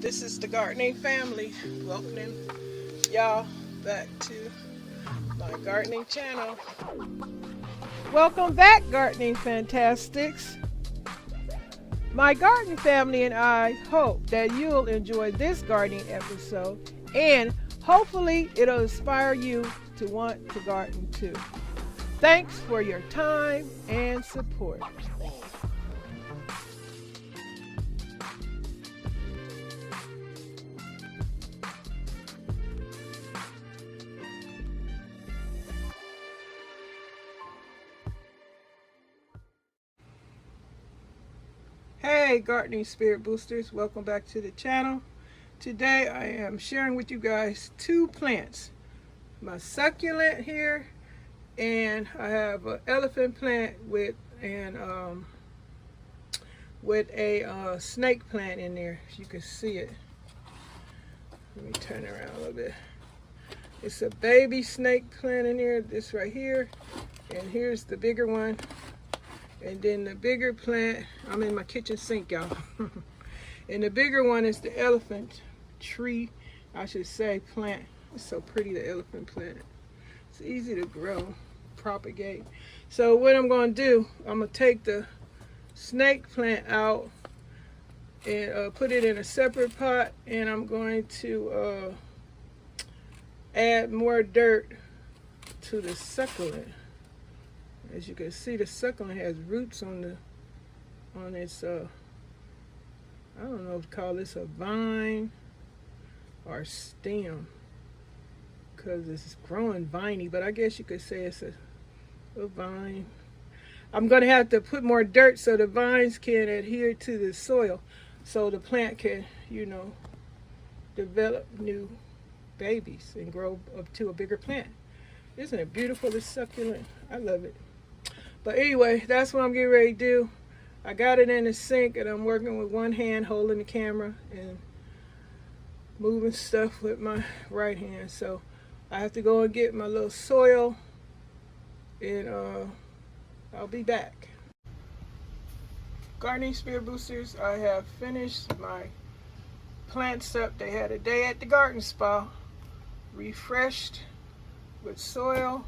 This is the gardening family welcoming y'all back to my gardening channel. Welcome back, gardening fantastics. My garden family and I hope that you'll enjoy this gardening episode, and hopefully it'll inspire you to want to garden too. Thanks for your time and support. Hey gardening spirit boosters, welcome back to the channel. Today I am sharing with you guys two plants. My succulent here, and I have an elephant plant with a snake plant in there, if you can see it. Let me turn it around a little bit. It's a baby snake plant in here, this right here, and here's the bigger one. And then the bigger plant, I'm in my kitchen sink, y'all. And the bigger one is the elephant tree, I should say, plant. It's so pretty, the elephant plant. It's easy to grow, propagate. So what I'm going to do, I'm going to take the snake plant out and put it in a separate pot, and I'm going to add more dirt to the succulent. As you can see, the succulent has roots on its, I don't know if to call this a vine or stem, because it's growing viney, but I guess you could say it's a vine. I'm going to have to put more dirt so the vines can adhere to the soil, so the plant can, develop new babies and grow up to a bigger plant. Isn't it beautiful, this succulent? I love it. But anyway, that's what I'm getting ready to do. I got it in the sink, and I'm working with one hand holding the camera and moving stuff with my right hand. So I have to go and get my little soil, and I'll be back. Gardening spirit boosters, I have finished my plants up. They had a day at the garden spa, refreshed with soil,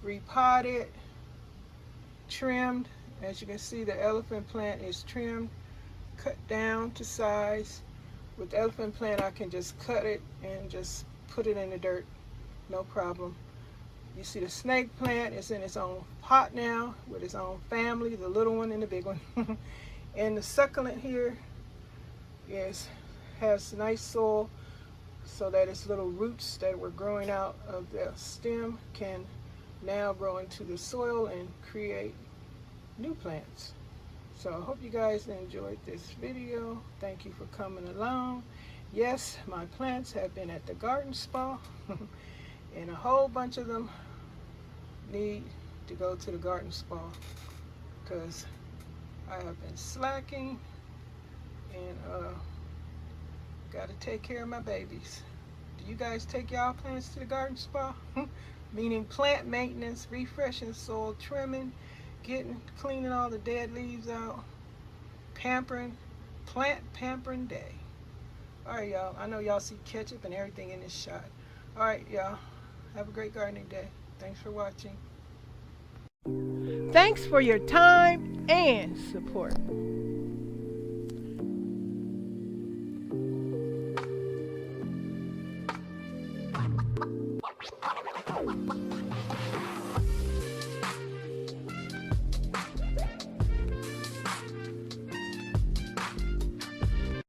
repotted, trimmed. As you can see, the elephant plant is trimmed, cut down to size. With the elephant plant, I can just cut it and just put it in the dirt, no problem. You see the snake plant is in its own pot now with its own family, the little one and the big one. And the succulent here has nice soil, so that its little roots that were growing out of the stem can now grow into the soil and create new plants. So I hope you guys enjoyed this video. Thank you for coming along. Yes, my plants have been at the garden spa and a whole bunch of them need to go to the garden spa because I have been slacking and got to take care of my babies. Do you guys take y'all plants to the garden spa? Meaning plant maintenance, refreshing soil, trimming, cleaning all the dead leaves out, pampering, plant pampering day. All right, y'all. I know y'all see ketchup and everything in this shot. All right, y'all. Have a great gardening day. Thanks for watching. Thanks for your time and support.